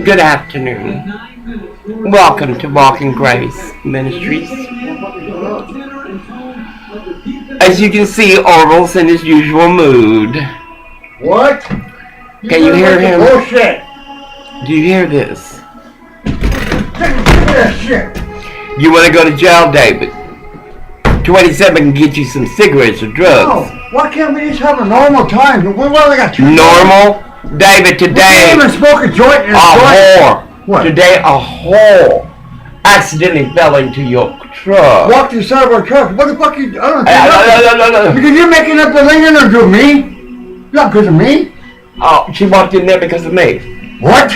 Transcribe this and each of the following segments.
Good afternoon. Welcome to Walking Grace Ministries. As you can see, Orville's in his usual mood. What? Can you hear him? Bullshit. Do you hear this? Give me that shit. You want to go to jail, David? 27 can get you some cigarettes or drugs. No. Why can't we just have a normal time? We only got 2 Normal? David, today... We can't even smoke a joint in a whore. What? Today, a whore accidentally fell into your truck. Walked inside of our truck. What the fuck you... I don't know. No. Because you're making up the lingering because of me. Not because of me. Oh, she walked in there because of me. What?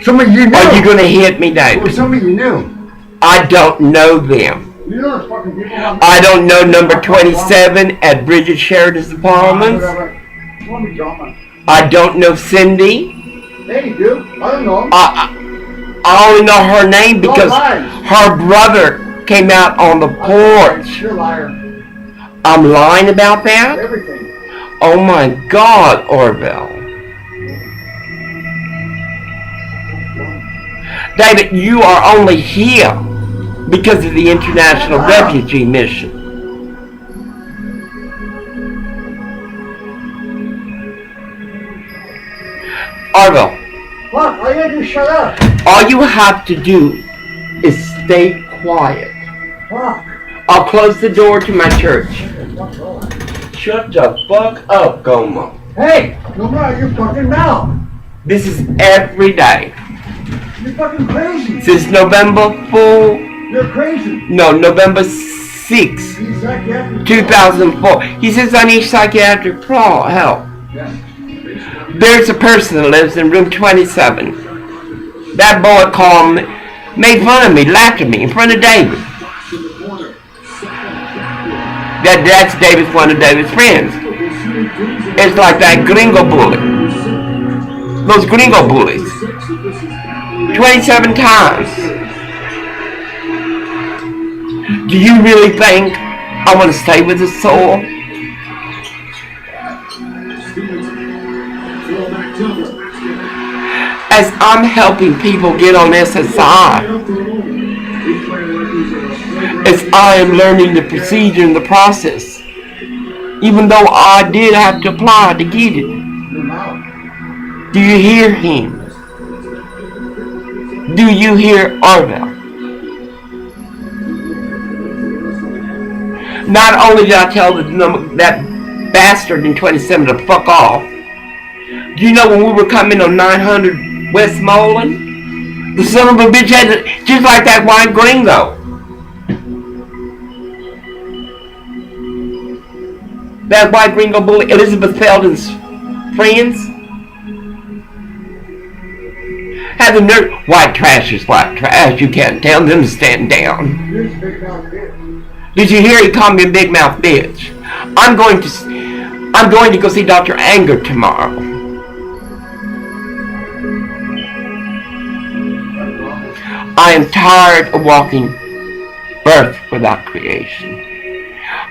Somebody you knew. Are you going to hit me, David? Or somebody you knew. I don't know them. You know those fucking people. I don't know number 27 at Bridget Sheridan's apartments. I don't know Cindy. Hey, you do. I don't know. I only know her name because her brother came out on the porch. You're a liar. I'm lying about that? Everything. Oh my God, Orville. David, you are only here because of the International Refugee Mission. Orville. What? All you gotta do is shut up. All you have to do is stay quiet. Fuck. I'll close the door to my church. Shut the fuck up, Goma. Hey, no matter your fucking mouth. This is every day. You're fucking crazy. Since November 4. You're crazy. No, November 6, 2004. He says I need psychiatric help. Yeah. There's a person that lives in room 27. That boy called me, made fun of me, laughed at me in front of David. That's David's one of David's friends. It's like that gringo bully. Those gringo bullies. 27 times. Do you really think I want to stay with this soul? As I'm helping people get on SSI, as I am learning the procedure and the process, even though I did have to apply to get it. Do you hear him? Do you hear Orville? Not only did I tell that bastard in 27 to fuck off, do you know when we were coming on 900 Westmoreland? The son of a bitch had it just like that white gringo. That white gringo bully, Elizabeth Felden's friends, had the nerve. White trash is white trash. You can't tell them to stand down. Did you hear he called me a big mouth bitch? I'm going to go see Dr. Anger tomorrow. I am tired of walking birth without creation.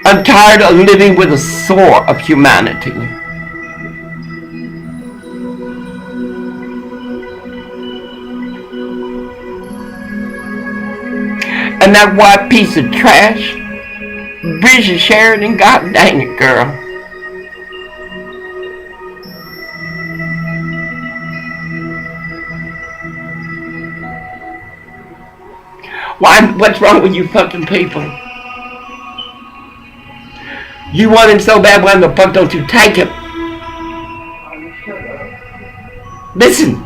I'm tired of living with a sore of humanity. And that white piece of trash, Bridget Sheridan, god dang it, girl. Why? What's wrong with you fucking people? You want him so bad, why the fuck don't you take him? Listen.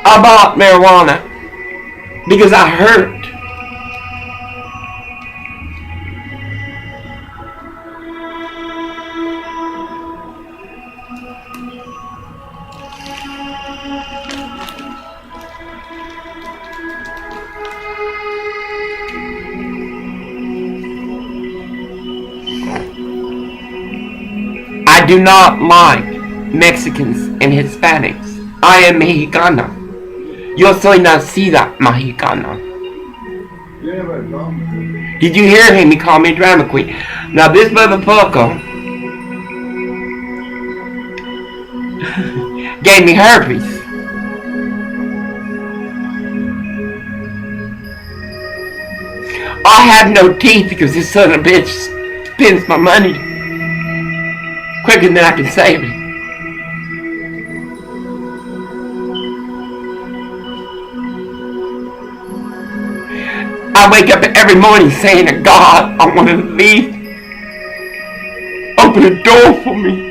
I bought marijuana because I hurt. I do not like Mexicans and Hispanics. I am Mexicana. Yo soy nacida mexicana. Did you hear him? He called me a drama queen. Now this motherfucker gave me herpes. I have no teeth because this son of a bitch spends my money quicker than I can save it. I wake up every morning saying to God, I want to leave. Open a door for me.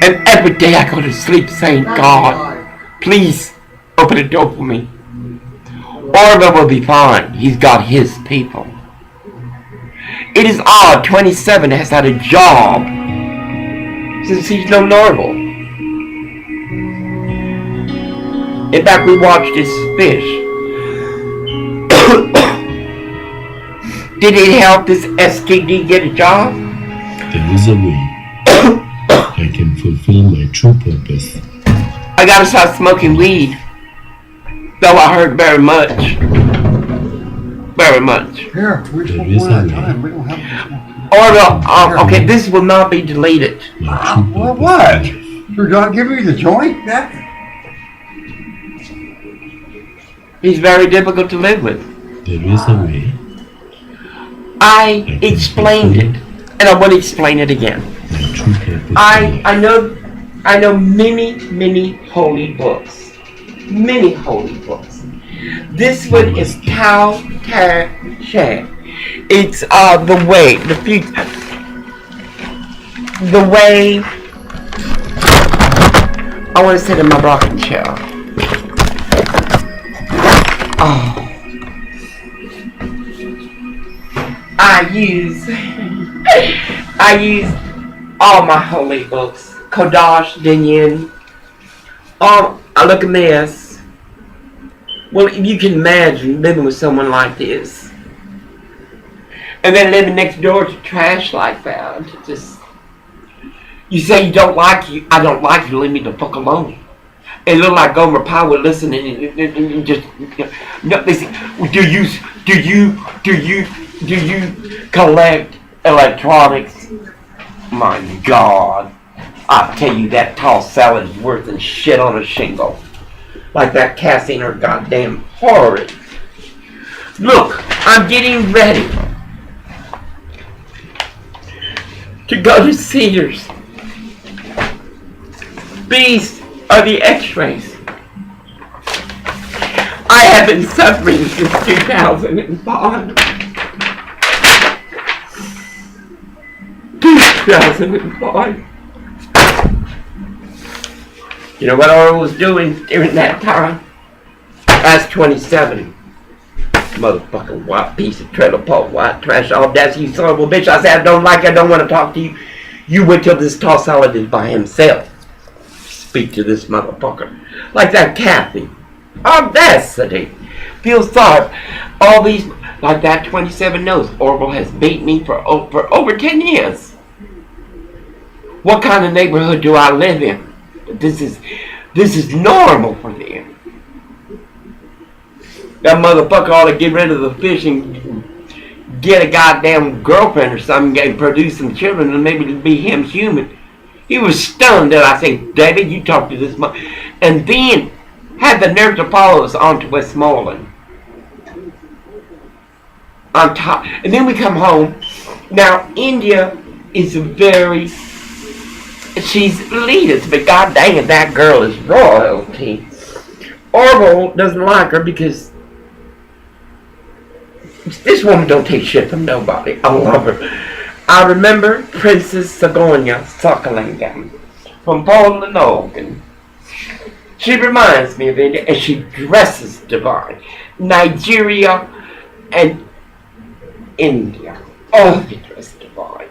And every day I go to sleep saying, God, please open a door for me. Orville will be fine. He's got his people. It is odd 27 has had a job since he's known Orville. In fact, we watched his fish. Did it help this STD get a job? There is a way I can fulfill my true purpose. I gotta start smoking weed. Though I heard very much. Very much. Here, we There smoke is one a at a way. time. We don't have Orville, okay, this will not be deleted. My true Well, purpose what? in life. Should God give me the joint? That He's very difficult to live with. There is a way I explained it, and I want to explain it again. my true purpose in I life. know many holy books. Many holy books. This one is Tao Te Ching. It's the way, the future, the way. I want to sit in my rocking chair. Oh. I use all my holy books. Kodash, Dinyin. I look at this. Well, if you can imagine living with someone like this. And then living next door to trash like that. It's just, you say you don't like you, I don't like you, leave me the fuck alone. It looked like Gomer Pyle would listen and just, no, listen, do you collect electronics? My God, I tell you that tossed salad is worse than shit on a shingle. Like that Cassie in her goddamn horrid. Look, I'm getting ready to go to Cedars. These are the x-rays. I have been suffering since 2005. 2005. You know what I was doing during that time? I was 27. Motherfucking white piece of trailer park, white trash, all that, you son of a bitch. I said, I don't like it, I don't want to talk to you. You wait till this toss salad is by himself. Speak to this motherfucker. Like that Kathy. Audacity. Feel sorry. All these, like that 27 knows, Orville has beat me for over 10 years. What kind of neighborhood do I live in? This is normal for them. That motherfucker ought to get rid of the fish and get a goddamn girlfriend or something and produce some children and maybe to be him human. He was stunned that I said, David, you talk to this mother. And then had the nerve to follow us on to Westmoreland. On top. And then we come home. Now, India is a very... She's elitist, but god dang it, that girl is royalty. Orville doesn't like her because this woman don't take shit from nobody. I love her. I remember Princess Sigonia suckling them from Portland, Oregon. She reminds me of India, and she dresses divine. Nigeria and India. Oh, they dress divine.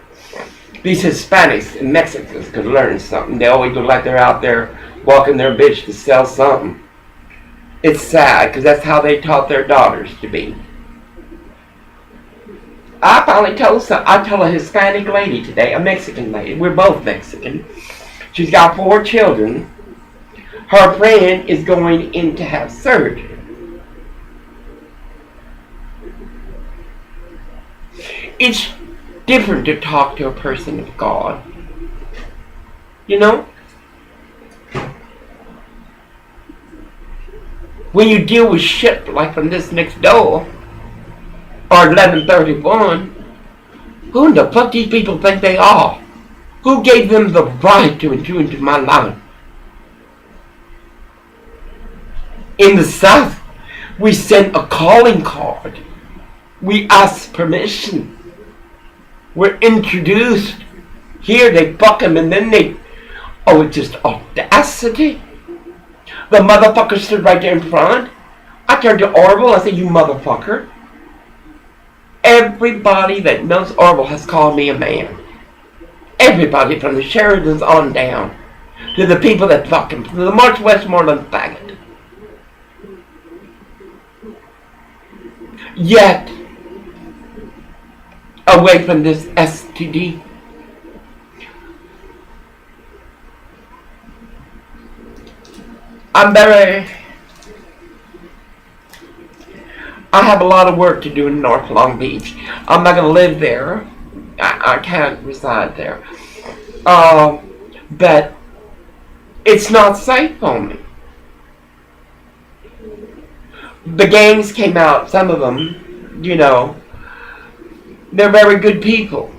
These Hispanics and Mexicans could learn something. They always look like they're out there walking their bitch to sell something. It's sad, because that's how they taught their daughters to be. I finally told a Hispanic lady today, a Mexican lady. We're both Mexican. She's got 4 children. Her friend is going in to have surgery. different to talk to a person of God. You know? When you deal with shit like from this next door, or 1131, who in the fuck these people think they are? Who gave them the right to intrude into my life? In the South, we send a calling card. We ask permission. We're introduced. Here they fuck them and then they... Oh, it's just audacity. The motherfucker stood right there in front. I turned to Orville. I said, you motherfucker. Everybody that knows Orville has called me a man. Everybody from the Sheridans on down to the people that fuck him, to the March Westmoreland faggot. Yet, away from this STD, I have a lot of work to do in North Long Beach. I'm not going to live there. I can't reside there. But it's not safe for me. The gangs came out, some of them, you know, they're very good people.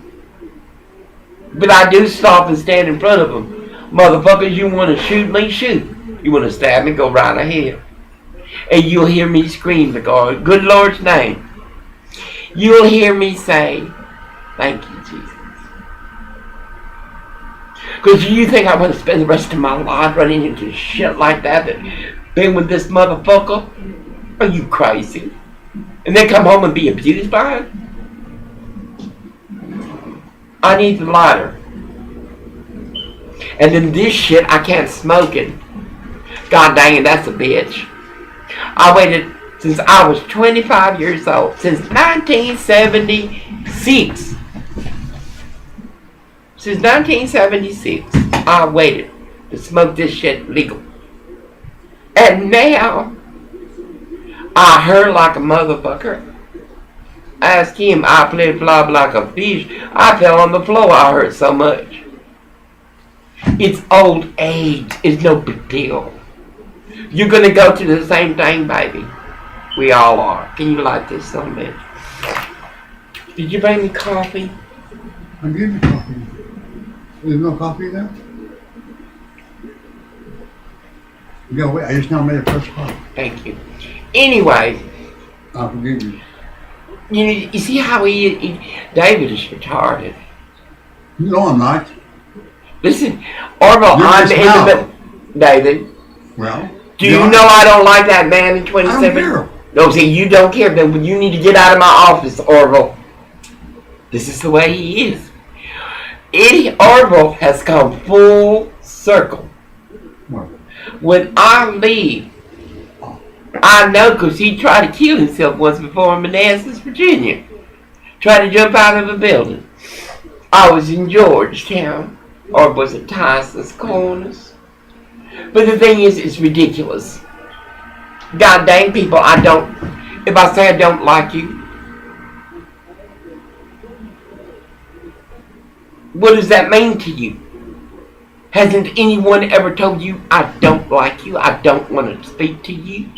But I do stop and stand in front of them. Motherfuckers, you want to shoot me? Shoot. You want to stab me? Go right ahead. And you'll hear me scream the God, good Lord's name. You'll hear me say, thank you, Jesus. Because you think I want to spend the rest of my life running into shit like that been with this motherfucker? Are you crazy? And then come home and be abused by it? I need the lighter. And then this shit, I can't smoke it. God dang it, that's a bitch. I waited since I was 25 years old. Since 1976. Since 1976, I waited to smoke this shit legal. And now, I hurt like a motherfucker. Ask him, I played flop like a fish. I fell on the floor, I hurt so much. It's old age. It's no big deal. You're gonna go to the same thing, baby. We all are. Can you light this on me? Did you bring me coffee? I gave you coffee. There's no coffee there? Yeah, wait, I just now made a fresh coffee. Thank you. Anyway. I forgive you. You see how he David is retarded. No, I'm not. Listen, Orville, I'm in the middle. David. Well. Do you know I don't like that man in 27? I don't care. No, see, you don't care, then you need to get out of my office, Orville. This is the way he is. Orville has come full circle. What? When I leave, I know because he tried to kill himself once before in Manassas, Virginia. Tried to jump out of a building. I was in Georgetown, or was it Tyson's Corners? But the thing is, it's ridiculous. God dang people, if I say I don't like you, what does that mean to you? Hasn't anyone ever told you, I don't like you, I don't want to speak to you?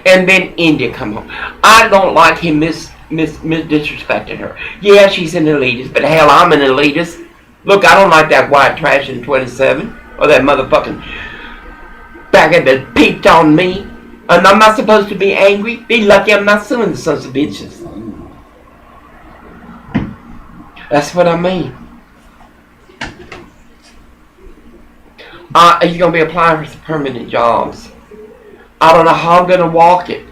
And then India come home. I don't like him disrespecting her. Yeah, she's an elitist, but hell, I'm an elitist. Look, I don't like that white trash in 27, or that motherfucking faggot that peeked on me. And I'm not supposed to be angry. Be lucky I'm not suing the sons of bitches. That's what I mean. You're going to be applying for some permanent jobs. I don't know how I'm going to walk it.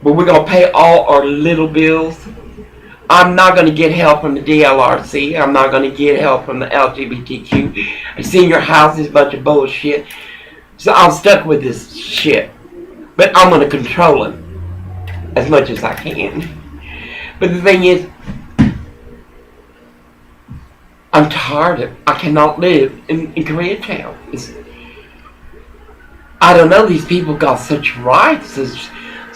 But we're going to pay all our little bills. I'm not going to get help from the DLRC. I'm not going to get help from the LGBTQ. Senior housing is a bunch of bullshit. So I'm stuck with this shit. But I'm going to control it as much as I can. But the thing is, I'm tired of it. I cannot live in Koreatown. I don't know, these people got such rights,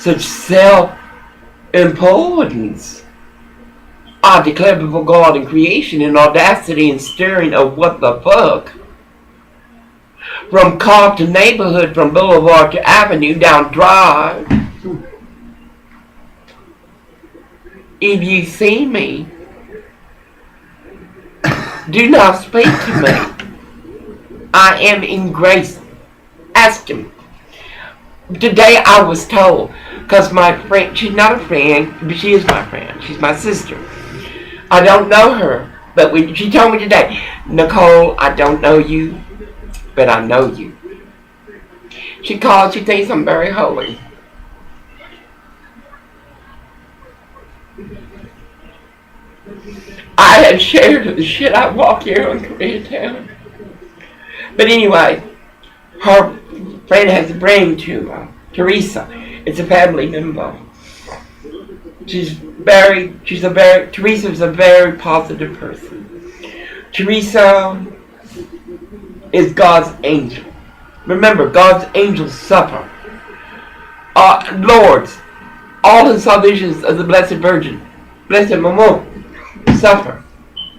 such self-importance. I declare before God in creation in audacity and stirring of what the fuck. From car to neighborhood, from boulevard to avenue, down drive. If you see me, do not speak to me. I am in grace. Ask him. Today I was told, because my friend, she's not a friend, but she is my friend. She's my sister. I don't know her, but she told me today, Nicole, I don't know you, but I know you. She calls, she thinks I'm very holy. I have shared the shit I walk here in Koreatown. But anyway, her friend has a brain tumor, Teresa. It's a family member. Teresa's a very positive person. Teresa is God's angel. Remember, God's angels suffer. Lords, all the salvations of the Blessed Virgin, Blessed Maman, suffer.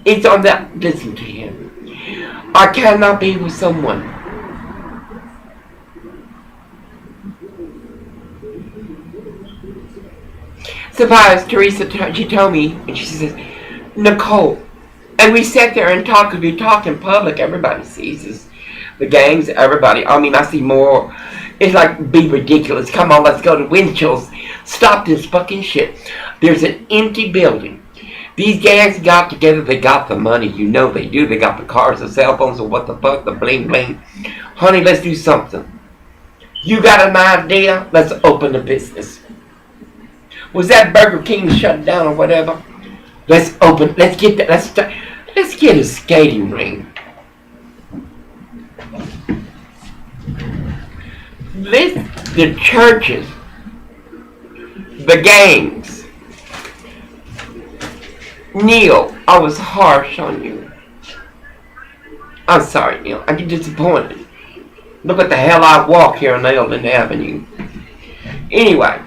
It's on that. Listen to him. I cannot be with someone. Suppose Teresa, she told me, and she says, Nicole, and we sat there and talked, because we talk in public, everybody sees us. The gangs, everybody. I mean, I see more. It's like, be ridiculous. Come on, let's go to Winchell's. Stop this fucking shit. There's an empty building. These gangs got together, they got the money, you know they do. They got the cars, the cell phones, or what the fuck, the bling bling. Honey, let's do something. You got an idea? Let's open a business. Was that Burger King shut down or whatever? Let's get that, let's get a skating ring. The churches, the gangs. Neil, I was harsh on you. I'm sorry, Neil. I get disappointed. Look at the hell I walk here on Eldon Avenue. Anyway,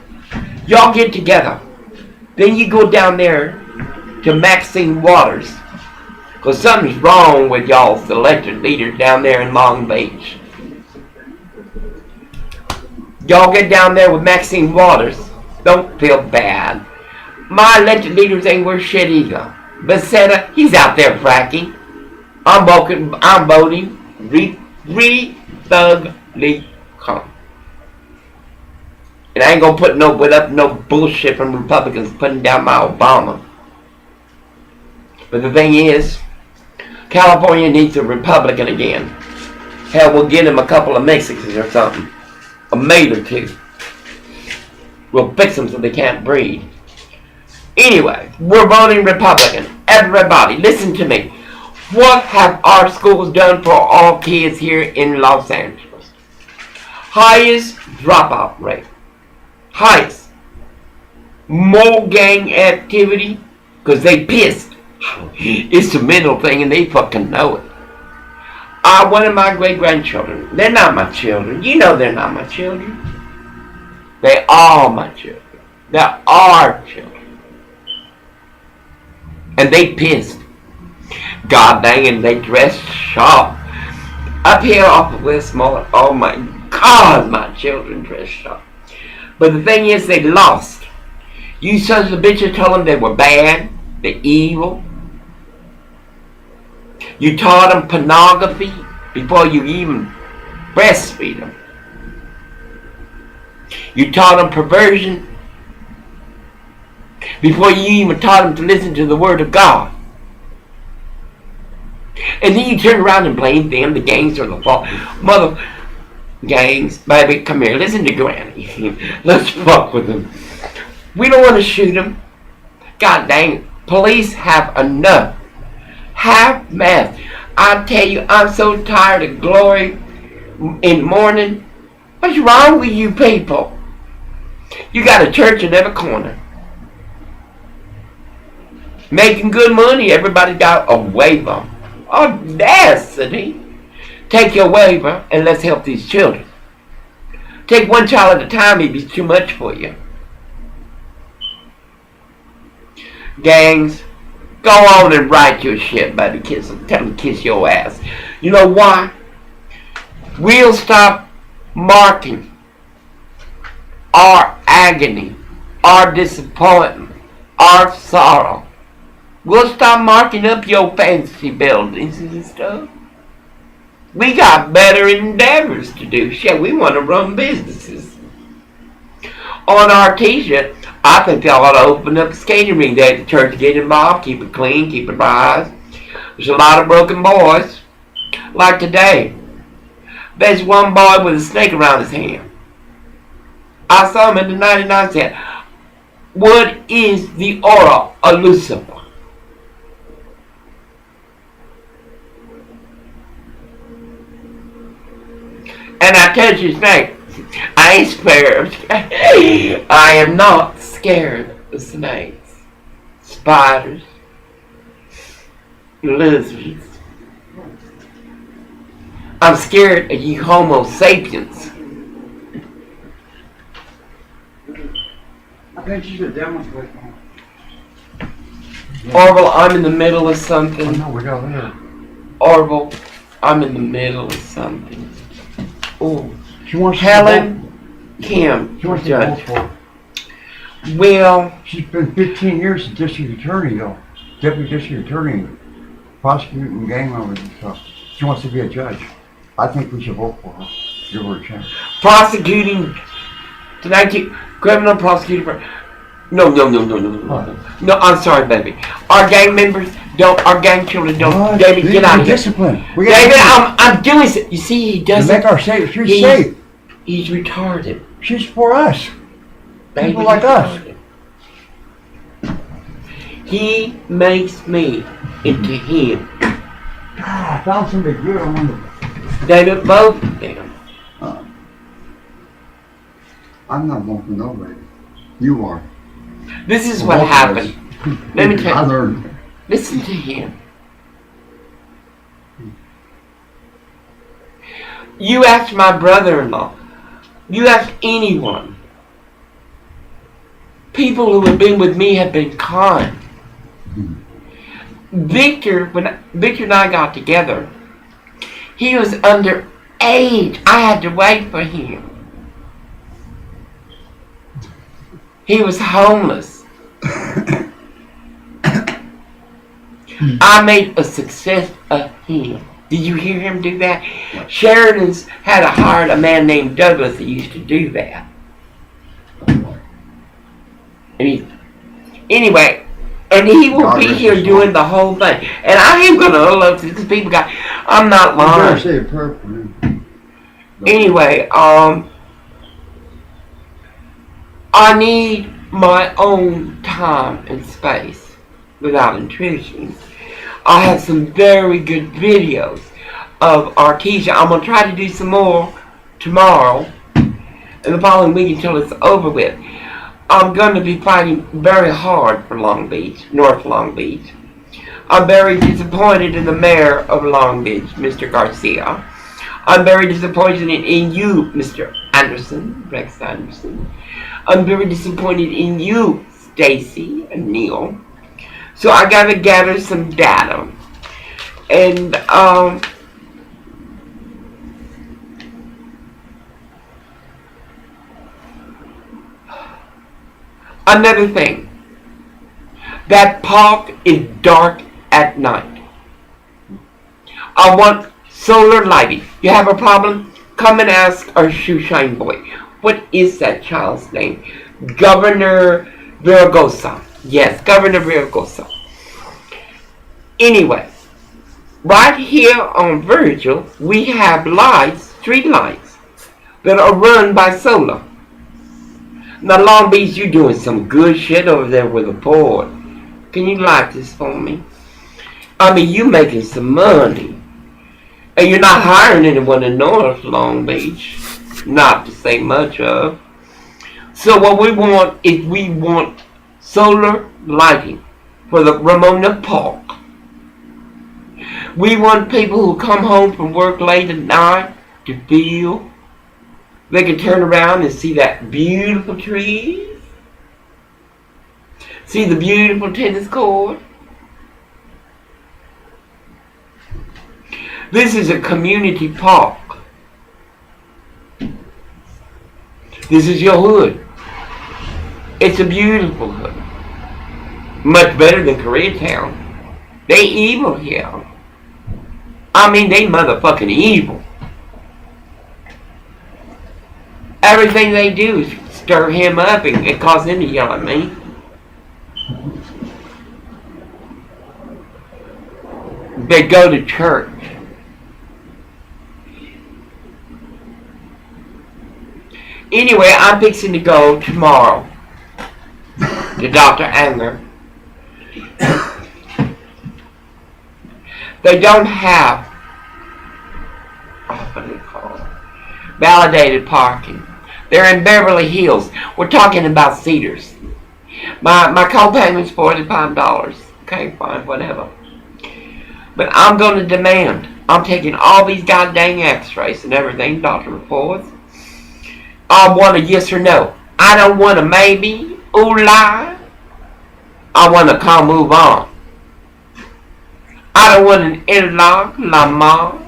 y'all get together. Then you go down there to Maxine Waters. Because something's wrong with y'all's elected leaders down there in Long Beach. Y'all get down there with Maxine Waters. Don't feel bad. My elected leaders ain't worth shit either. Becerra, he's out there fracking. I'm voting re-thugly come. And I ain't gonna put no bullshit from Republicans putting down my Obama. But the thing is, California needs a Republican again. Hell, we'll get him a couple of Mexicans or something. A maid or two. We'll fix them so they can't breed. Anyway, we're voting Republican. Everybody, listen to me. What have our schools done for all kids here in Los Angeles? Highest dropout rate. Highest. More gang activity. Because they pissed. It's a mental thing and they fucking know it. One of my great-grandchildren, they're not my children. You know they're not my children. They are my children. They're our children. And they pissed. God dang it, they dressed sharp. Up here off of Westmoreland, oh my God, my children dressed sharp. But the thing is, they lost. You sons of bitches told them they were bad, they're evil. You taught them pornography before you even breastfeed them. You taught them perversion before you even taught them to listen to the word of God. And then you turn around and blame them, the gangs are the fault. Mother gangs, baby, come here, listen to Granny. Let's fuck with them. We don't want to shoot them. God dang it. Police have enough. Half mast. I tell you, I'm so tired of glory in the morning. What's wrong with you people? You got a church in every corner. Making good money, everybody got a waiver. Audacity. Take your waiver and let's help these children. Take one child at a time if it's too much for you. Gangs, go on and write your shit, baby. Kiss them. Tell them to kiss your ass. You know why? We'll stop marking our agony, our disappointment, our sorrow. We'll stop marking up your fancy buildings and stuff. We got better endeavors to do. Shit, we want to run businesses. On our t-shirt, I think y'all ought to open up a skating ring there at the church, get involved, keep it clean, keep it right. There's a lot of broken boys. Like today, there's one boy with a snake around his hand. I saw him in the 99 cent. What is the aura of Lucifer? And I touch his snake. I ain't scared. I am not scared of snakes, spiders, lizards. I'm scared of you Homo sapiens. I think you should demonstrate. Orville, I'm in the middle of something. Oh, no, we got there. Orville, I'm in the middle of something. Oh, She wants Helen Kim, She wants to judge. vote for. Well, She's been 15 years as district attorney, though. Deputy district attorney, prosecuting gang members and stuff. She wants to be a judge. I think we should vote for her. Give her a chance. prosecuting tonight, criminal prosecutor. No. No, I'm sorry, baby. Our gang members don't. Our gang children don't. What? David, We get out need of here. discipline. We David, got I'm doing it. You see, he to doesn't. make our safe. She's He's- safe. He's retarded. She's for us. Baby, People like us. retarded. He makes me into him. Ah, I found somebody good. I wonder. David, both of them. I'm not voting for nobody. You are. This is For what both of happened. us. Let me tell I you. learned. Listen to him. You ask my brother-in-law. You ask anyone. People who have been with me have been kind. Victor, when Victor and I got together, he was underage. I had to wait for him. He was homeless. I made a success of him. Did you hear him do that? Sheridan's had hired a man named Douglas that used to do that. Anyway, and he will God be rest here his doing soul. the whole thing. And I am going to love this because people got, I'm not You better lying. say a prayer for me. Anyway, I need my own time and space without intrusion. I have some very good videos of Artesia. I'm going to try to do some more tomorrow and the following week until it's over with. I'm going to be fighting very hard for Long Beach, North Long Beach. I'm very disappointed in the mayor of Long Beach, Mr. Garcia. I'm very disappointed in you, Mr. Anderson, Rex Anderson. I'm very disappointed in you, Stacy and Neil. So I gotta gather some data. And another thing. That park is dark at night. I want solar lighting. You have a problem? Come and ask our shoeshine boy. What is that child's name? Governor Viragosa. Yes, Governor Viragosa. Anyway, right here on Virgil, we have lights, street lights, that are run by solar. Now, Long Beach, you're doing some good shit over there with a board. Can you light this for me? I mean, you making some money. And you're not hiring anyone in North Long Beach. Not to say much of. So what we want is we want solar lighting for the Ramona Park. We want people who come home from work late at night to feel they can turn around and see that beautiful trees. See the beautiful tennis court? This is a community park. This is your hood. It's a beautiful hood. Much better than Koreatown. They evil here. I mean, they motherfucking evil. Everything they do is stir him up and cause him to yell at me. They go to church. Anyway, I'm fixing to go tomorrow to Dr. Anger. They don't have what do you call it? Validated parking. They're in Beverly Hills. We're talking about Cedars. My co-payment's $45. Okay, fine, whatever. But I'm going to demand. I'm taking all these goddamn x-rays and everything, doctor reports. I want a yes or no. I don't want a maybe or lie. I want a call, move on. I don't want an interlock, la ma.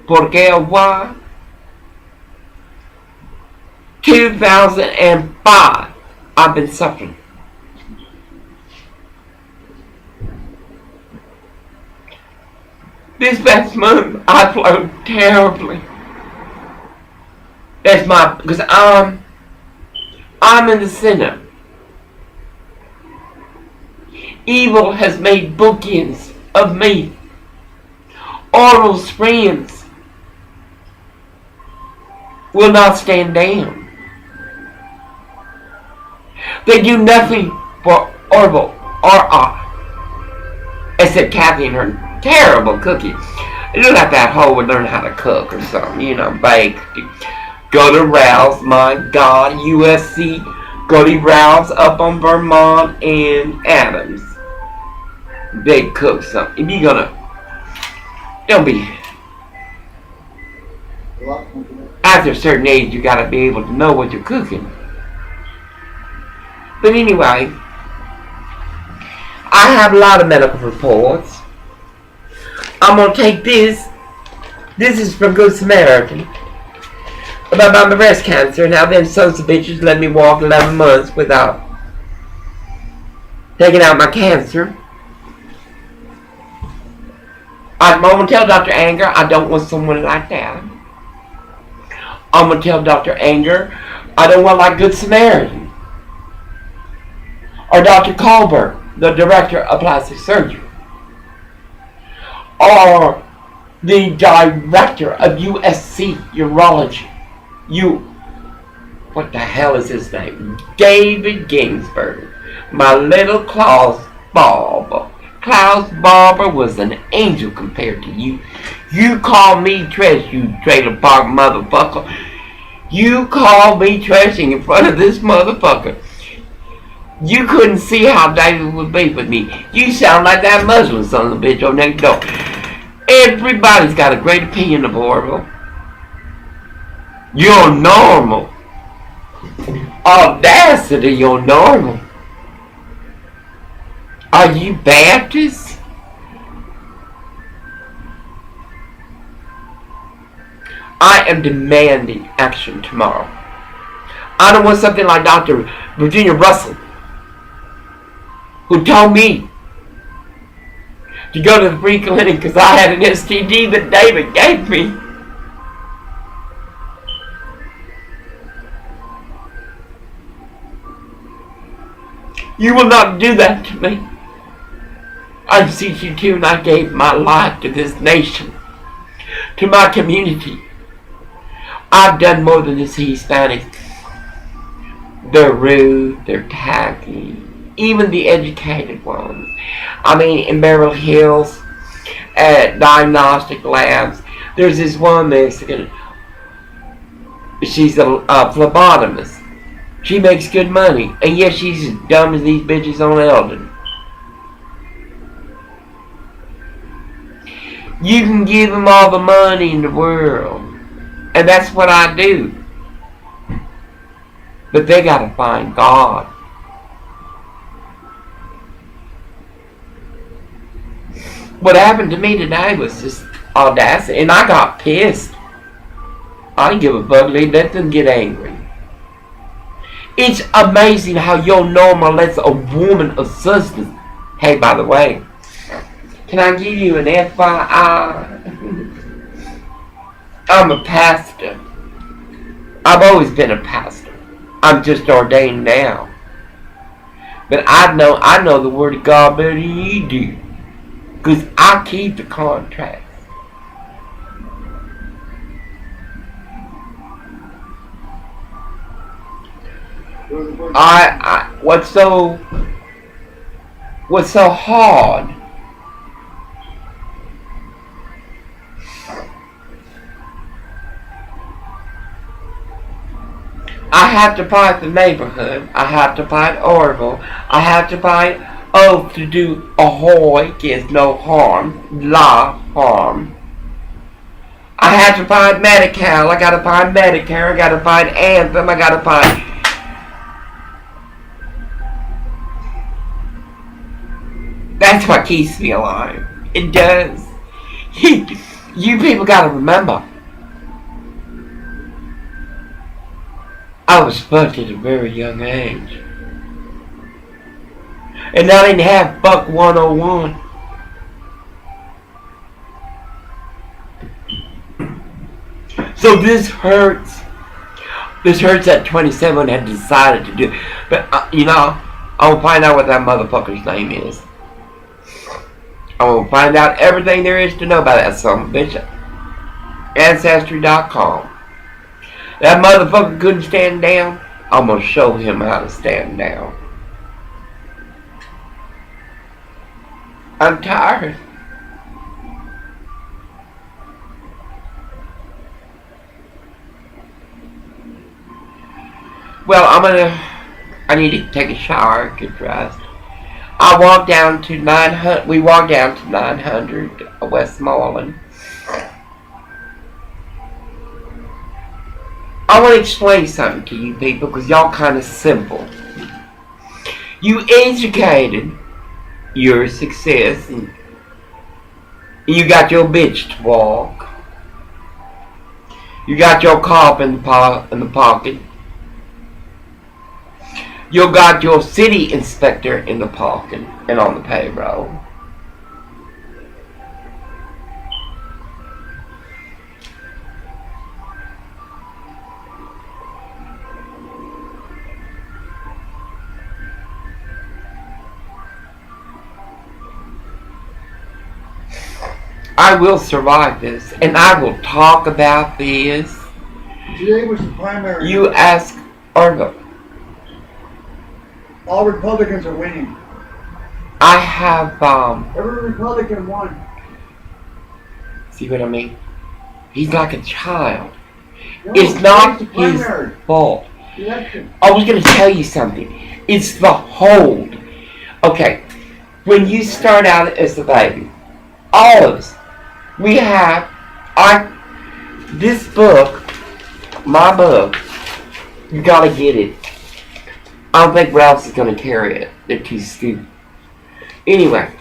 Por qué or why? 2005, I've been suffering. This past month, I flowed terribly. That's because I'm in the center. Evil has made bookends of me. Oral's friends will not stand down. They do nothing for Orville or I, except Kathy and her terrible cookies. It looks like that hoe would learn how to cook or something, bake. Go to Ralph's, my God, USC. Go to Ralph's up on Vermont and Adams. They cook something. If you're gonna, don't be. After a certain age, you gotta be able to know what you're cooking. But anyway, I have a lot of medical reports. I'm gonna take this. This is from Good Samaritan. About my breast cancer. Now them sons of bitches let me walk 11 months without taking out my cancer. I'm gonna tell Dr. Anger I don't want someone like that. I'm gonna tell Dr. Anger I don't want like Good Samaritan. Or Dr. Colbert, the director of plastic surgery. Or the director of USC urology. What the hell is his name? David Ginsburg. My little Klaus Barber. Klaus Barber was an angel compared to you. You call me trash, you trailer park motherfucker. You call me trash in front of this motherfucker. You couldn't see how David would be with me. You sound like that Muslim son of a bitch over next door. Everybody's got a great opinion of Orville. You're normal. Audacity, you're normal. Are you Baptist? I am demanding action tomorrow. I don't want something like Dr. Virginia Russell, who told me to go to the free clinic because I had an STD that David gave me. You will not do that to me. I beseech you too, and I gave my life to this nation, to my community. I've done more than this Hispanic. They're rude, they're tacky, even the educated ones. I mean, in Beverly Hills, at diagnostic labs, there's this one Mexican. She's a phlebotomist. She makes good money, and yet she's as dumb as these bitches on Eldon. You can give them all the money in the world, and that's what I do. But they gotta find God. What happened to me today was just audacity, and I got pissed. I didn't give a fuck. Let them get angry. It's amazing how your normal lets a woman of substance. Hey, by the way, can I give you an FYI? I'm a pastor. I've always been a pastor. I'm just ordained now. But I know the word of God better than you do. Because I keep the contracts. What's so hard? I have to fight the neighborhood. I have to fight Orville. I have to fight oath to do ahoy against no harm, la harm. I have to fight Medi-Cal. I gotta find Medicare. I gotta find Anthem. I gotta find. That's what keeps me alive. It does. You people gotta remember. I was fucked at a very young age. And I didn't have Buck 101. So this hurts. This hurts that 27 had decided to do it. But, I'll find out what that motherfucker's name is. I'm gonna find out everything there is to know about that son of a bitch. Ancestry.com. That motherfucker couldn't stand down. I'm gonna show him how to stand down. I'm tired. Well, I need to take a shower, get dressed. I walked down to 900, we walked down to 900 Westmoreland. I want to explain something to you people, because y'all kind of simple. You educated, you're a success, and you got your bitch to walk. You got your cop in the pocket. You got your city inspector in the pocket and on the payroll. I will survive this, and I will talk about this. Today was the primary. You ask Argo. All Republicans are winning. I have, Every Republican won. see what I mean? He's like a child. No, It's not the his primary fault. election. I was going to tell you something. It's the hold. Okay, when you start out as a baby, all of us, we have, this book, my book, you gotta get it. I don't think Ralph's is gonna carry it. They're too stupid. Anyway,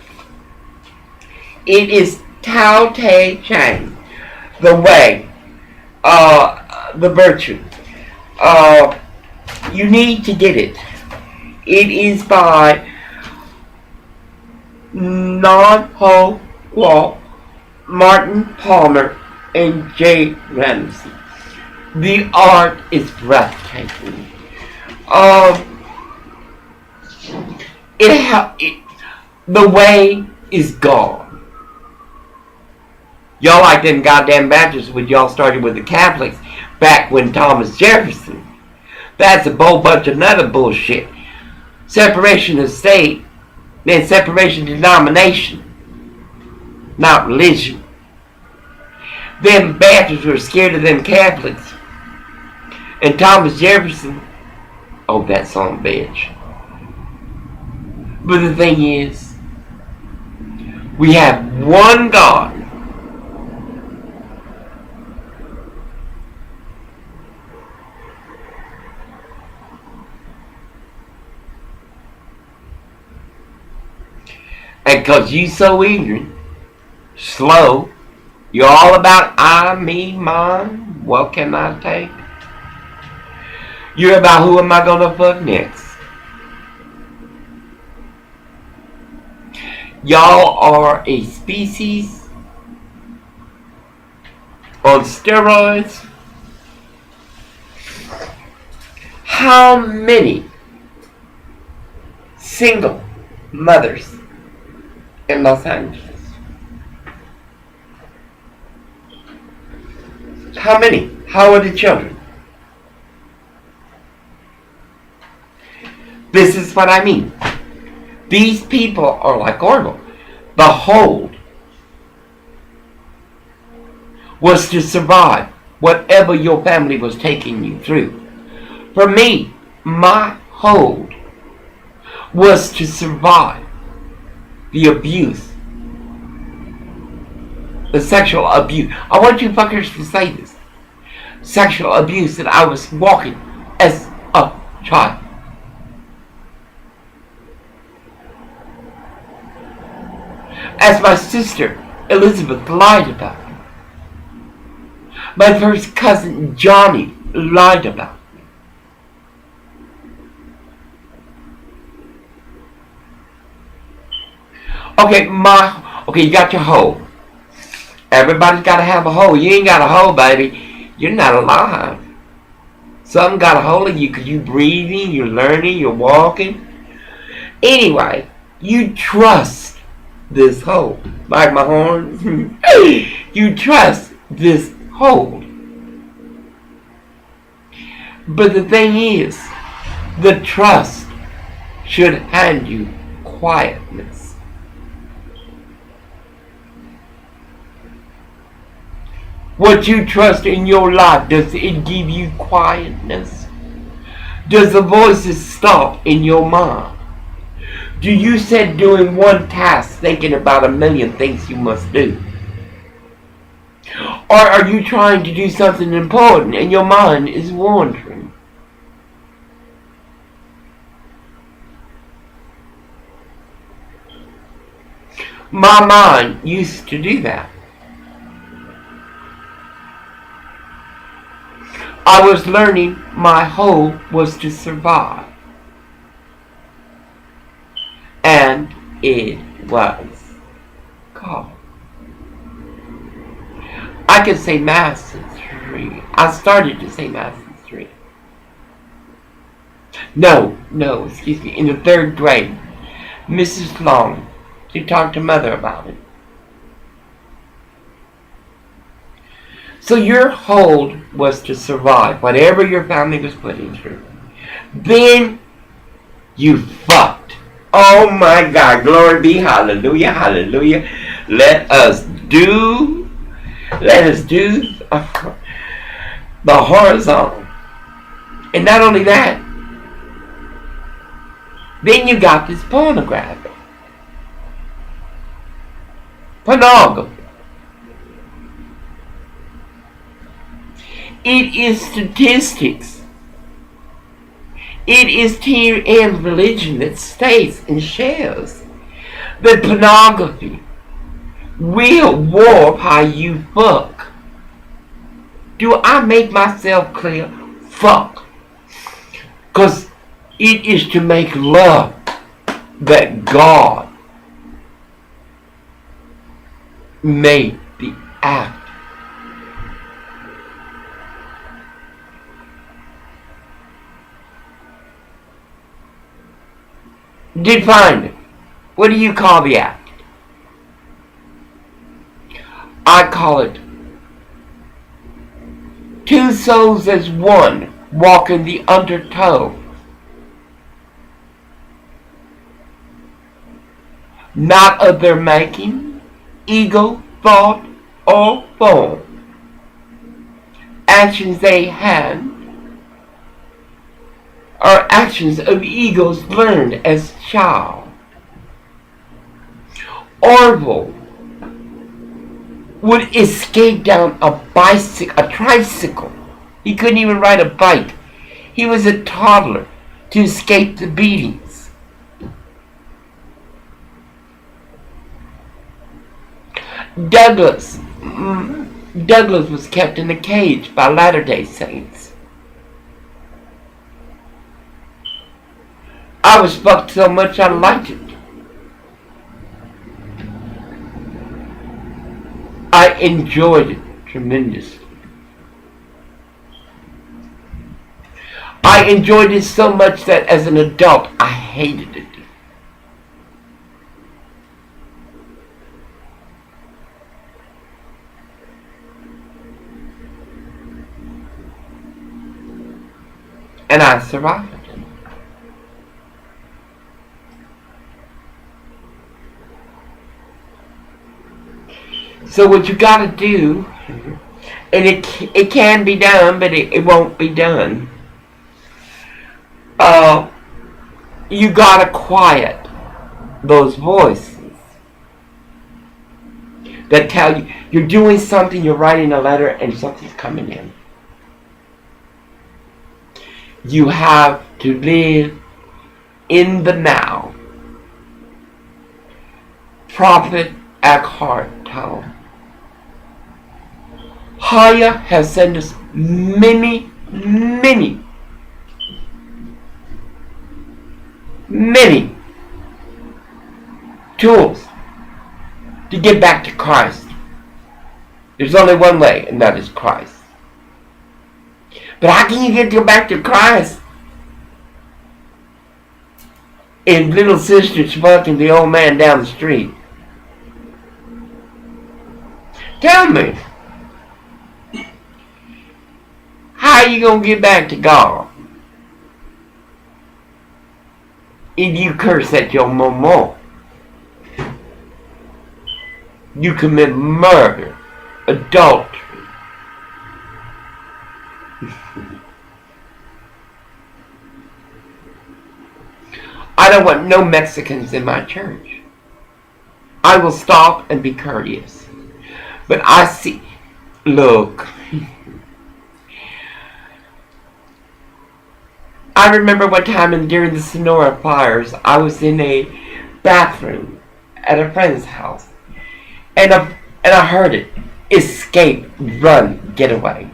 it is Tao Te Ching, the way, the virtue. You need to get it. It is by Non-Ho Wall, Martin Palmer, and Jay Ramsey. The art is breathtaking. The way is gone. Y'all like them goddamn Baptists when y'all started with the Catholics back when Thomas Jefferson. That's a whole bunch of another bullshit. Separation of state, then separation of denomination, not religion. Them Baptists were scared of them Catholics. And Thomas Jefferson, oh, that son of a bitch. But the thing is, we have one God. And because you so ignorant, slow, you're all about I, me, mine, what can I take? You're about who am I gonna fuck next? Y'all are a species on steroids. How many single mothers in Los Angeles? How many? How are the children? This is what I mean. These people are like Orville. The hold was to survive whatever your family was taking you through. For me, my hold was to survive the abuse, the sexual abuse. I want you fuckers to say this. Sexual abuse that I was walking as a child. As my sister Elizabeth lied about me. My first cousin Johnny lied about me. Okay, you got your hole. Everybody's got to have a hole. You ain't got a hole, baby. You're not alive. Something got a hold of you because you're breathing, you're learning, you're walking. Anyway, you trust this hold. Like my horn. You trust this hold. But the thing is, the trust should hand you quietness. What you trust in your life, does it give you quietness? Does the voices stop in your mind? Do you sit doing one task thinking about a million things you must do? Or are you trying to do something important and your mind is wandering? My mind used to do that. I was learning my whole was to survive. And it was called. I could say math in 3. I started to say math in 3. No, excuse me. In the 3rd grade, Mrs. Long, she talked to Mother about it. So your hold was to survive whatever your family was putting through. Then you fucked. Oh my God, glory be, hallelujah, hallelujah. Let us do the horizontal. And not only that, then you got this pornography. Pornography. It is statistics. It is team and religion that states and shares that pornography will warp how you fuck. Do I make myself clear? Fuck. Because it is to make love that God made the act. Define it. What do you call the act? I call it two souls as one, walking the undertow. Not of their making, ego, thought, or form. Actions they had are actions of egos learned as child. Orville would escape down a tricycle. He couldn't even ride a bike. He was a toddler to escape the beatings. Douglas. Douglas was kept in a cage by Latter-day Saints. I was fucked so much I liked it. I enjoyed it tremendously. I enjoyed it so much that as an adult I hated it. And I survived. So what you gotta do, and it can be done, but it won't be done. You gotta quiet those voices that tell you you're doing something, you're writing a letter, and something's coming in. You have to live in the now. Prophet Eckhart Tolle. Haya has sent us many tools to get back to Christ. There's only one way, and that is Christ. But how can you get back to Christ if little sister's fucking the old man down the street? Tell me. How are you going to get back to God if you curse at your mama? You commit murder, adultery. I don't want no Mexicans in my church. I will stop and be courteous. But I see, look, I remember one time during the Sonora fires, I was in a bathroom at a friend's house. And I heard it. Escape, run, get away.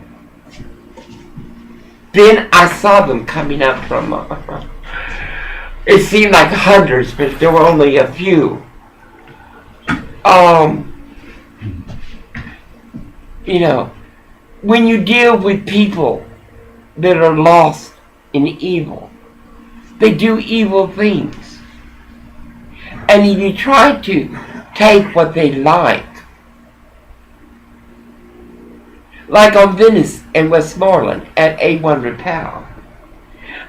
Then I saw them coming up from, it seemed like hundreds, but there were only a few. You know, when you deal with people that are lost in evil, they do evil things. And if you try to take what they like on Venice and Westmoreland at A1 Repel,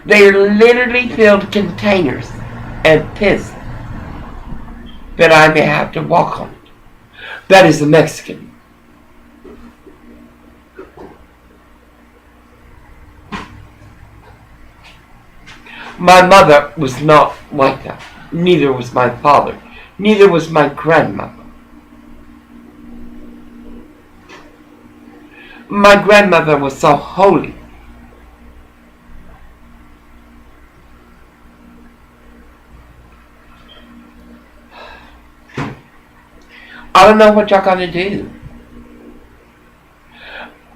they literally filled containers and pissed that I may have to walk on it. That is a Mexican. My mother was not like that. Neither was my father. Neither was my grandmother. My grandmother was so holy. I don't know what y'all gonna do.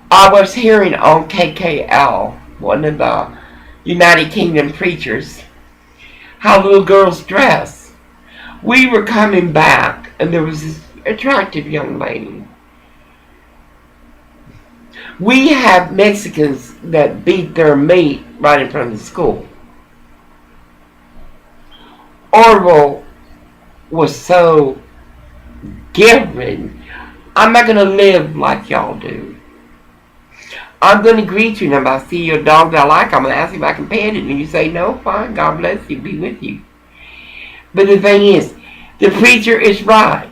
I was hearing on KKL, one of the United Kingdom preachers, how little girls dress. We were coming back, and there was this attractive young lady. We have Mexicans that beat their meat right in front of the school. Orville was so given. I'm not going to live like y'all do. I'm going to greet you, and if I see your dog that I like, I'm going to ask you if I can pet it. And you say, no, fine, God bless you, be with you. But the thing is, the preacher is right.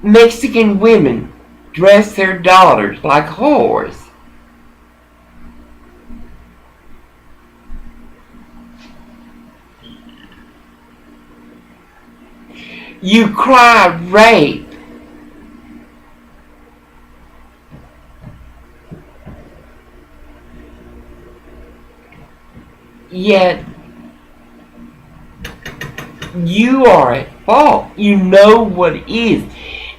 Mexican women dress their daughters like whores. You cry rape. Yet, you are at fault. You know what it is.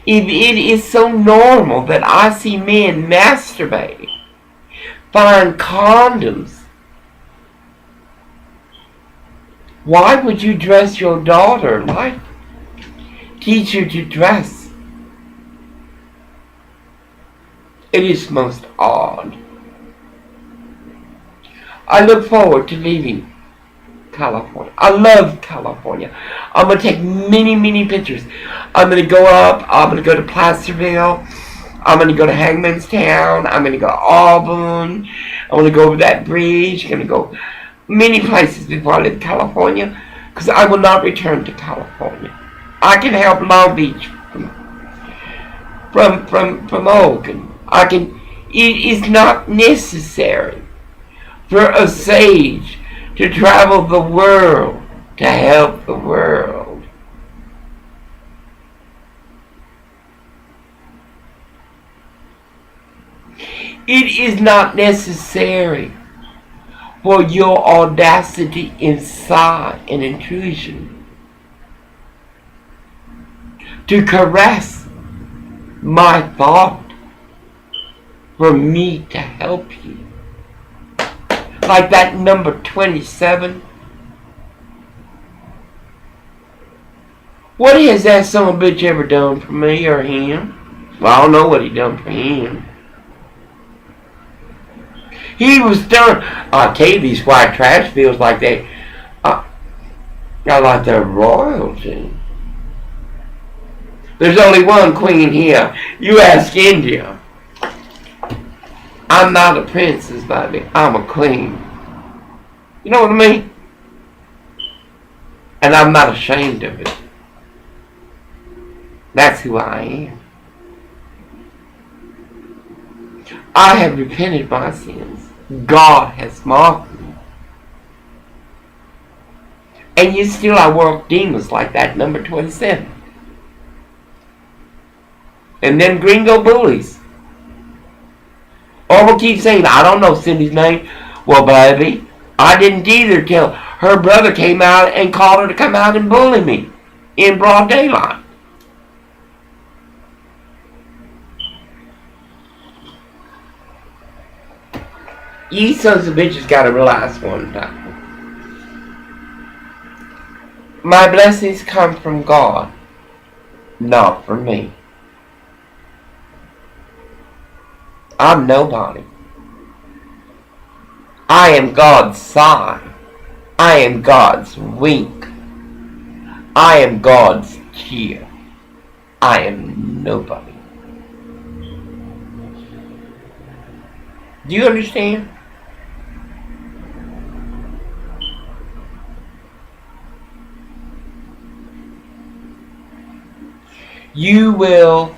If it is so normal that I see men masturbating, find condoms, why would you dress your daughter like? Teach her to dress. It is most odd. I look forward to leaving California. I love California. I'm going to take many, many pictures. I'm going to go up. I'm going to go to Placerville. I'm going to go to Hangmanstown. I'm going to go to Auburn. I'm going to go over that bridge. I'm going to go many places before I leave California, because I will not return to California. I can help Long Beach from Oregon. It is not necessary for a sage to travel the world to help the world. It is not necessary for your audacity inside an intrusion to caress my thought for me to help you. Like that number 27. What has that son of a bitch ever done for me or him? Well, I don't know what he done for him. He was done. I'll tell you, these white trash feels like they are like they're royalty. There's only one queen here. You ask India. I'm not a princess, baby. I'm a queen. You know what I mean? And I'm not ashamed of it. That's who I am. I have repented my sins. God has mocked me. And yet still I work demons like that number 27. And them gringo bullies. Or we'll keep saying, I don't know Cindy's name. Well, baby, I didn't either till her brother came out and called her to come out and bully me in broad daylight. You sons of bitches gotta realize one time. My blessings come from God, not from me. I'm nobody. I am God's sigh. I am God's wink. I am God's tear. I am nobody. Do you understand? You will,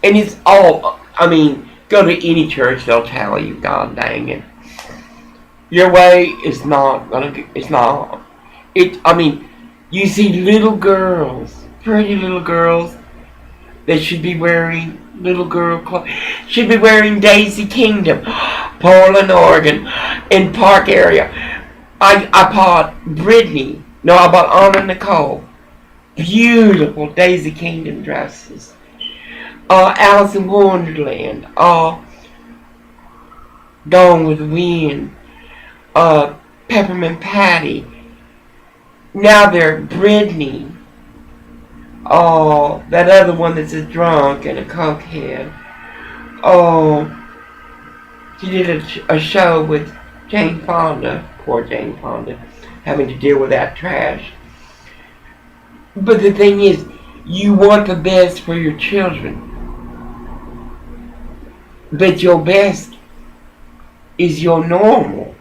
and it's all, I mean, go to any church, they'll tell you, God dang it. Your way is not gonna be, it's not. I mean, you see little girls, pretty little girls, that should be wearing little girl clothes, should be wearing Daisy Kingdom, Portland, Oregon, in Park area. I bought Brittany, no, I bought Anna Nicole, beautiful Daisy Kingdom dresses. Alice in Wonderland, Gone with the Wind, Peppermint Patty. Now they're Brittany. That other one that's a drunk and a cokehead. She did a show with Jane Fonda, poor Jane Fonda, having to deal with that trash. But the thing is, you want the best for your children. But your best is your normal.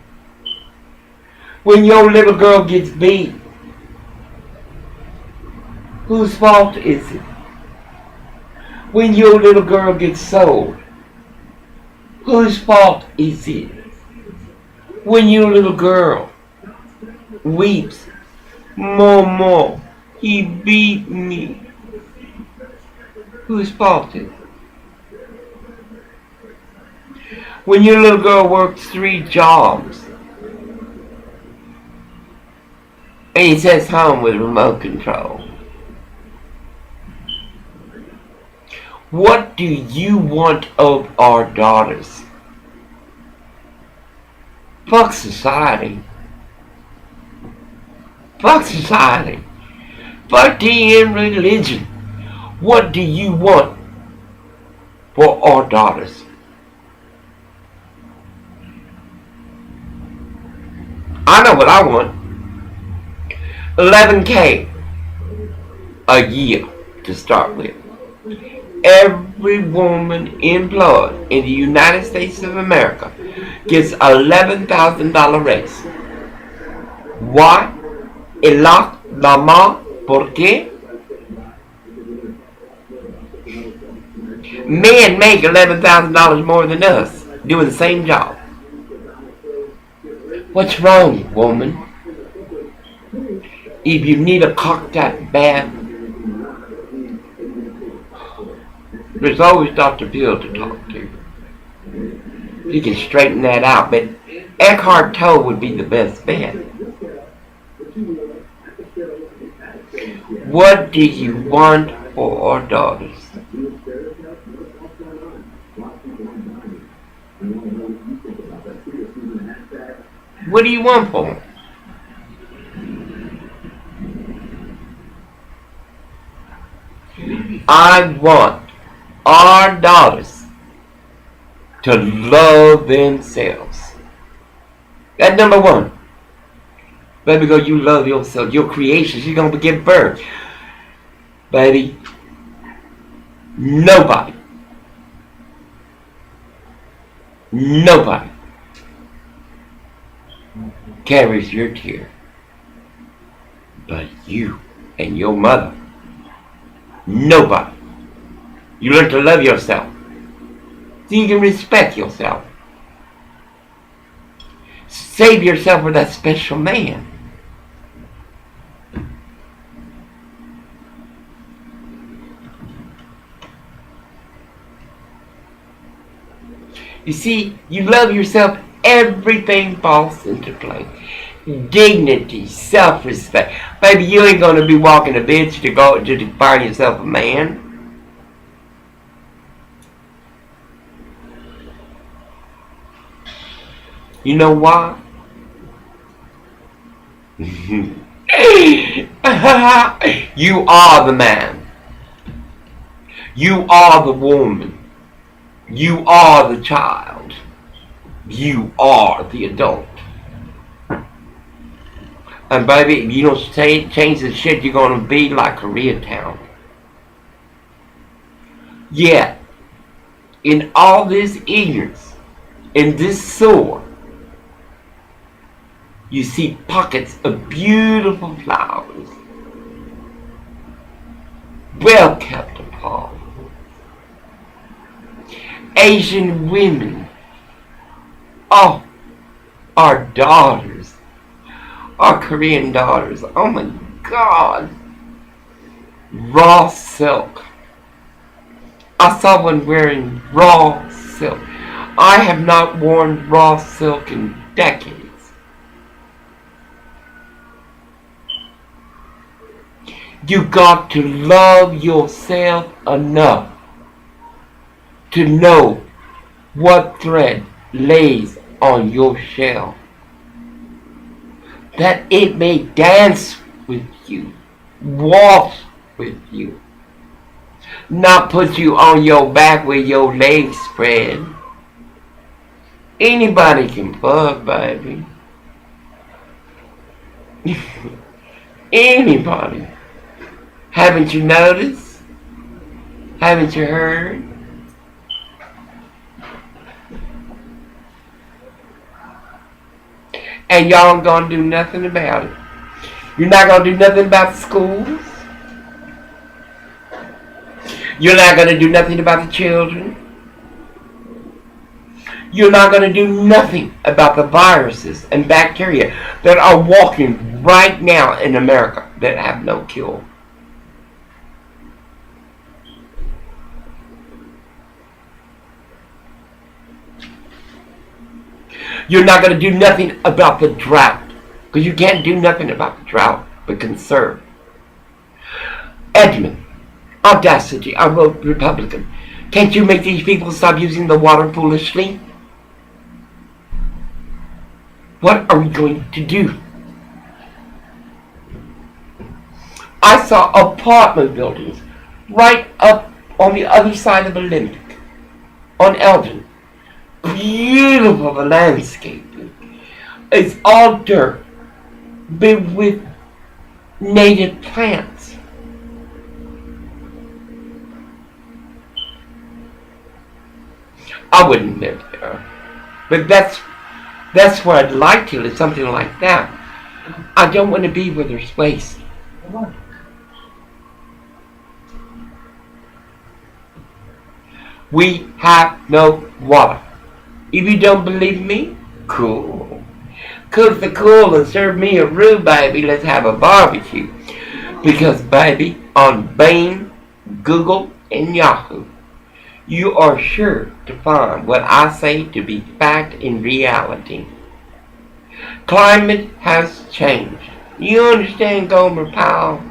When your little girl gets beat, whose fault is it? When your little girl gets sold, whose fault is it? When your little girl weeps, Mama, he beat me, whose fault is it? When your little girl works 3 jobs and he sits home with remote control, What do you want of our daughters? Fuck society. Fuck society. Fuck damn religion. What do you want for our daughters? I know what I want. 11K a year to start with. Every woman employed in the United States of America gets $11,000 raise. Why? La más, ¿por qué? Men make $11,000 more than us doing the same job. What's wrong, woman? If you need a cock that bad, there's always Dr. Bill to talk to. He can straighten that out, but Eckhart Tolle would be the best bet. What do you want for our daughters? What do you want for them? I want our daughters to love themselves. That's number one. Baby girl, you love yourself. Your creation, she's going to give birth. Baby, nobody carries your tear but you and your mother. Nobody. You learn to love yourself so you can respect yourself. Save yourself for that special man. You see, you love yourself, everything falls into place. Dignity, self-respect. Baby, you ain't gonna be walking a bitch to go to find yourself a man. You know why? You are the man. You are the woman. You are the child. You are the adult. And baby, if you don't change the shit, you're gonna be like Koreatown. Yet, in all this ignorance, in this sewer, you see pockets of beautiful flowers, well kept apart. Asian women, oh, our daughters, our Korean daughters, oh my God, raw silk. I saw one wearing raw silk. I have not worn raw silk in decades. You got to love yourself enough to know what thread lays on your shell, that it may dance with you, waltz with you, not put you on your back with your legs spread. Anybody can fuck, baby. Anybody. Haven't you noticed? Haven't you heard? And y'all gonna do nothing about it. You're not gonna do nothing about the schools. You're not gonna do nothing about the children. You're not gonna do nothing about the viruses and bacteria that are walking right now in America that have no cure. You're not going to do nothing about the drought, because you can't do nothing about the drought but conserve. Edmund, audacity, I wrote Republican. Can't you make these people stop using the water foolishly? What are we going to do? I saw apartment buildings right up on the other side of Olympic, on Eldon. Beautiful landscaping. It's all dirt, but with native plants. I wouldn't live there, but that's where I'd like to live, something like that. I don't want to be where there's waste. We have no water. If you don't believe me, cool. Cook the cool and serve me a roux, baby. Let's have a barbecue. Because, baby, on Bing, Google, and Yahoo, you are sure to find what I say to be fact in reality. Climate has changed. You understand, Gomer Powell?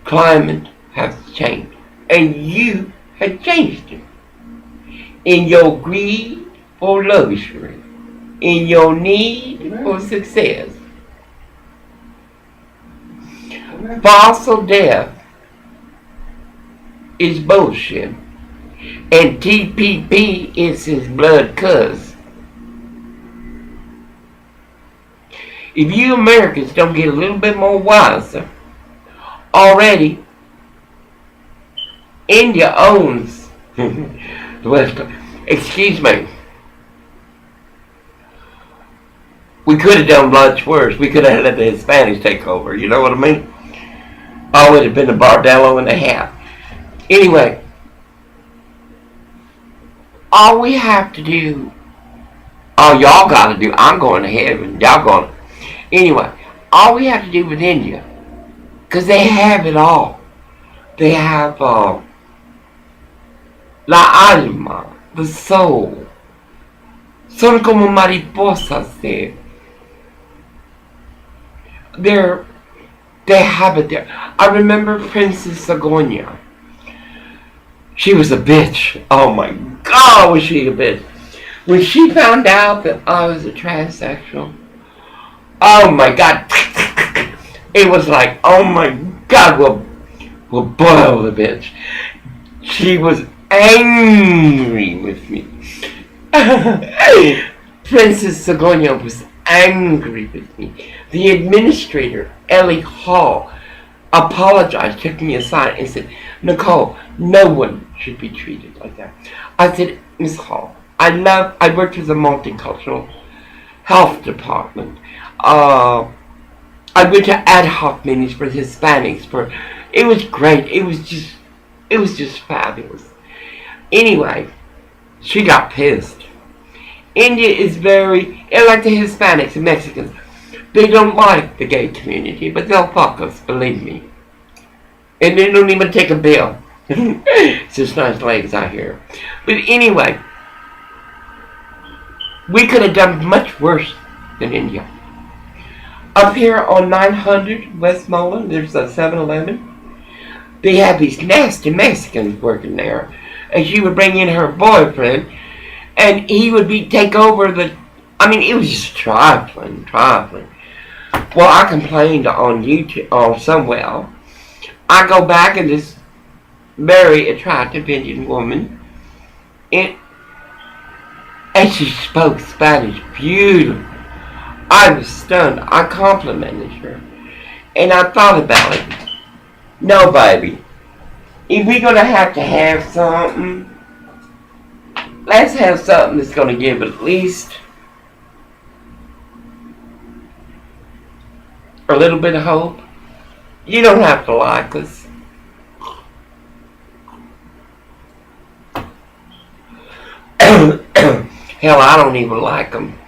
Climate has changed. And you have changed it. In your greed for luxury. In your need for success. Fossil death is bullshit. And TPP is his blood cuz. If you Americans don't get a little bit more wiser, already India owns the West Coast. Excuse me. We could have done much worse. We could have let the Hispanics take over. You know what I mean? Oh, it would have been a bordello and a half. Anyway, all we have to do, all y'all got to do, I'm going to heaven, y'all going to. Anyway, all we have to do with India, because they have it all. They have La alma, the soul. Son como mariposas there. They have it there. I remember Princess Sagonia. She was a bitch. Oh my God, was she a bitch. When she found out that I was a transsexual, oh my God. It was like, oh my God, we'll boil the bitch. She was angry with me. Princess Sagonia was angry with me. The administrator, Ellie Hall, apologized, took me aside and said, Nicole, no one should be treated like that. I said, Miss Hall, I worked with the multicultural health department. I went to ad hoc meetings for the Hispanics. It was great. It was just fabulous. Anyway, she got pissed. India is like the Hispanics and Mexicans. They don't like the gay community, but they'll fuck us, believe me. And they don't even take a bill. It's just nice ladies out here. But anyway, we could have done much worse than India. Up here on 900 Westmoreland, there's a 7-Eleven. They have these nasty Mexicans working there. And she would bring in her boyfriend, and he would take over it was just trifling. Well, I complained on YouTube, on somewhere. I go back and this very attractive Indian woman, and she spoke Spanish beautifully. I was stunned. I complimented her. And I thought about it. No, baby. If we're going to have something, let's have something that's going to give at least a little bit of hope. You don't have to like us. Hell, I don't even like them.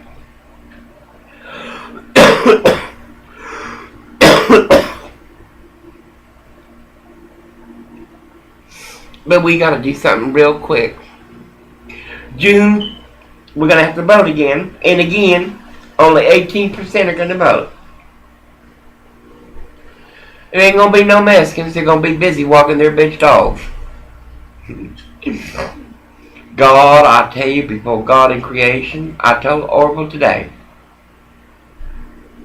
But we got to do something real quick. June, we're going to have to vote again. And again, only 18% are going to vote. There ain't going to be no Mexicans. They're going to be busy walking their bitch dogs. God, I tell you, before God in creation, I told Orville today,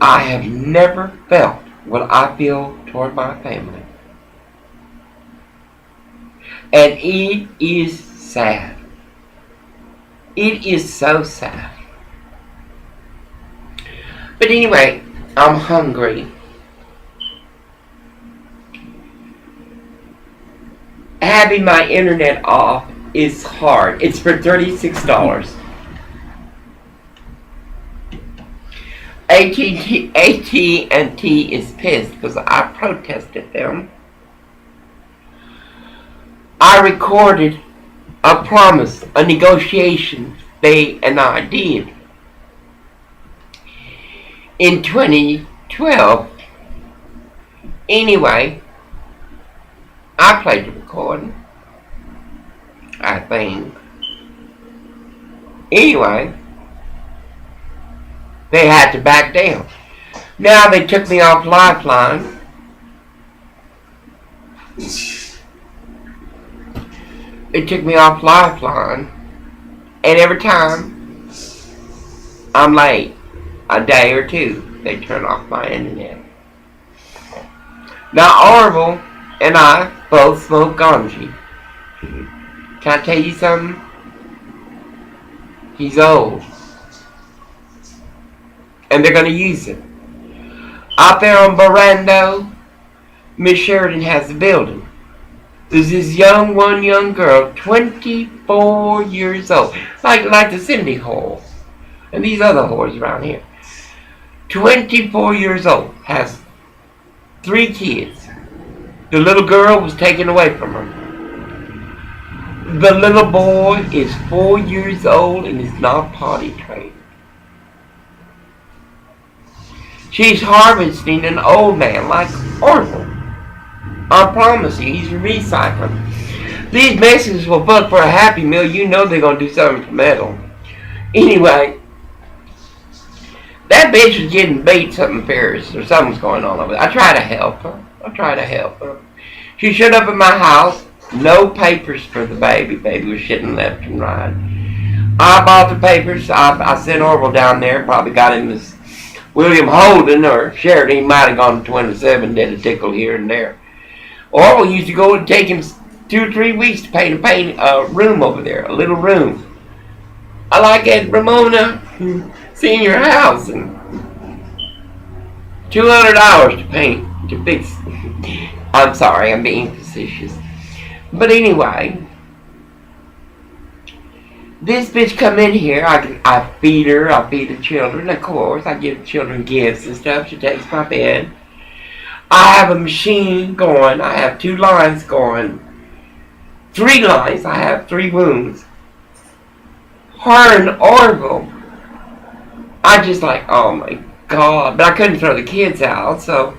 I have never felt what I feel toward my family. And it is sad. It is so sad. But anyway, I'm hungry. Having my internet off is hard. It's for $36. AT&T is pissed because I protested them. I recorded a promise, a negotiation they and I did in 2012. Anyway, I played the recording, I think. Anyway, they had to back down. Now they took me off Lifeline. They took me off Lifeline, and every time I'm late, a day or two, they turn off my internet. Now Orville and I both smoke ganja. Can I tell you something? He's old. And they're going to use it. Out there on Barando, Miss Sheridan has the building. There's this young girl, 24 years old. Like the Cindy whore. And these other whores around here. 24 years old. Has 3 kids. The little girl was taken away from her. The little boy is 4 years old and is not potty trained. She's harvesting an old man like Orville. I promise you, he's recycling. These Mexicans will fuck for a Happy Meal. You know they're going to do something for metal. Anyway, that bitch was getting beat something fierce or something's going on over there. I try to help her. She showed up at my house. No papers for the baby. Baby was shitting left and right. I bought the papers. I sent Orville down there. Probably got him this William Holden or Sheridan. He might have gone to 27, did a tickle here and there. Orville used to go and take him 2 or 3 weeks to paint a room over there, a little room. I like at Ramona Senior House, and $200 to paint, to fix. I'm sorry, I'm being facetious. But anyway, this bitch come in here, I feed her, I feed the children, of course. I give the children gifts and stuff. She takes my bed. I have a machine going. I have 2 lines going. 3 lines. I have 3 wounds. Her and Orville, I just like, oh my God. But I couldn't throw the kids out, so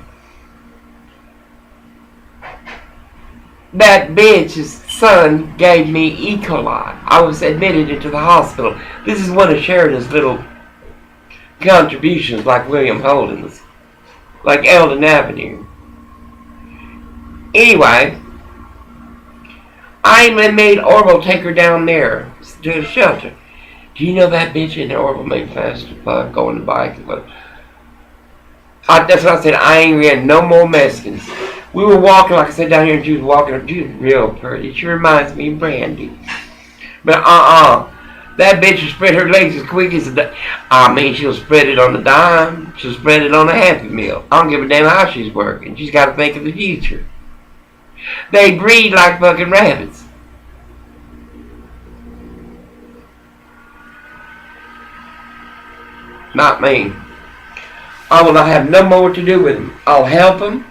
that bitch's son gave me E. coli. I was admitted into the hospital. This is one of Sheridan's little contributions, like William Holden's, like Eldon Avenue. Anyway, I made Orville take her down there to the shelter. Do you know that bitch in Orville made fast as fuck going to bike? That's what I said. I ain't read no more Mexicans. We were walking, like I said, down here, and she was walking. She was real pretty. She reminds me of Brandy. But that bitch will spread her legs as quick as she'll spread it on the dime. She'll spread it on a Happy Meal. I don't give a damn how she's working. She's got to think of the future. They breed like fucking rabbits. Not me. I will not have no more to do with them. I'll help them.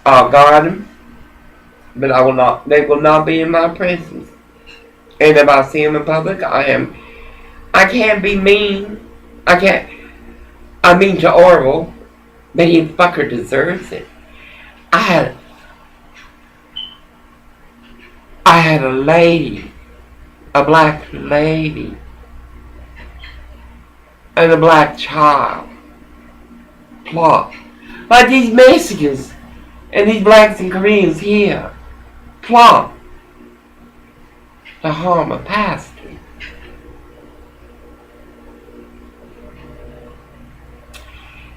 I'll guard them. But I will not. They will not be in my presence. And if I see them in public, I can't be mean. I'm mean to Orville, but he fucker deserves it. I had a lady, a black lady, and a black child. Plot. Like these Mexicans and these blacks and Koreans here. Plot. to harm a pastor.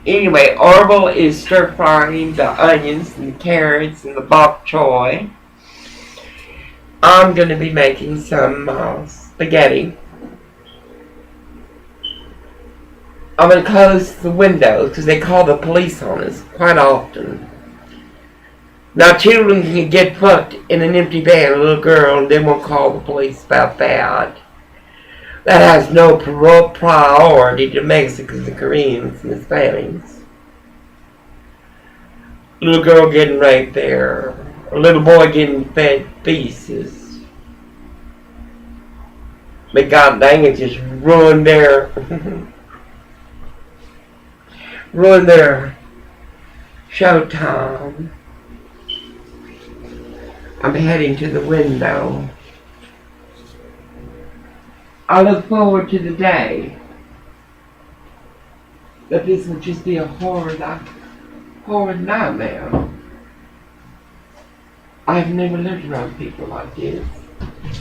Anyway, Orville is stir frying the onions and the carrots and the bok choy. I'm going to be making some spaghetti. I'm going to close the windows because they call the police on us quite often. Now, children can get fucked in an empty van, a little girl, and they won't call the police about that. That has no priority to Mexicans and Koreans and Hispanics. A little girl getting raped there. A little boy getting fed pieces. But god dang it, just ruined their showtime. I'm heading to the window. I look forward to the day that this would just be a horrid nightmare. I've never lived around people like this.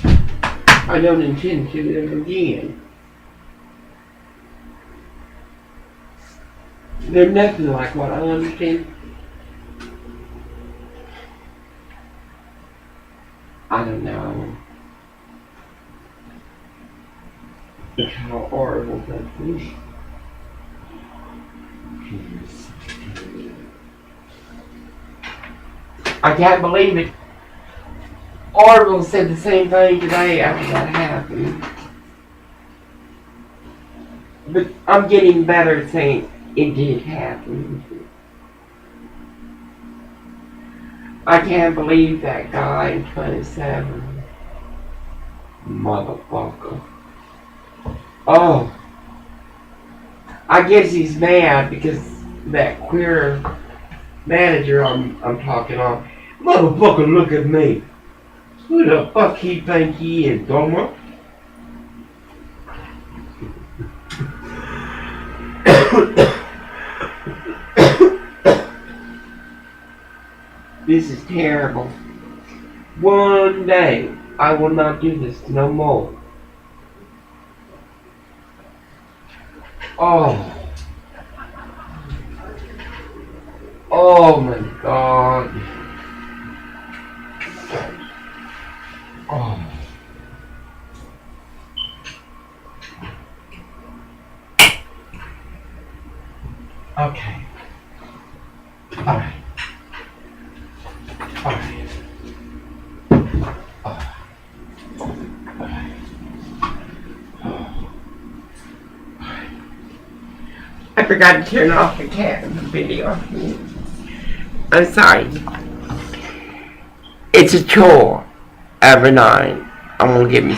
I don't intend to live again. They're nothing like what I understand. I don't know. Look how horrible that is. I can't believe it. Orville said the same thing today after that happened. But I'm getting better at saying it did happen. I can't believe that guy in 27. Motherfucker. Oh. I guess he's mad because that queer manager I'm talking on. Motherfucker, look at me. Who the fuck he think he is, Gomer? This is terrible. One day, I will not do this no more. Oh. Oh my God. Oh. Okay. Alright. Alright. I forgot to turn off the cat video. I'm sorry. It's a chore every night. I'm gonna get me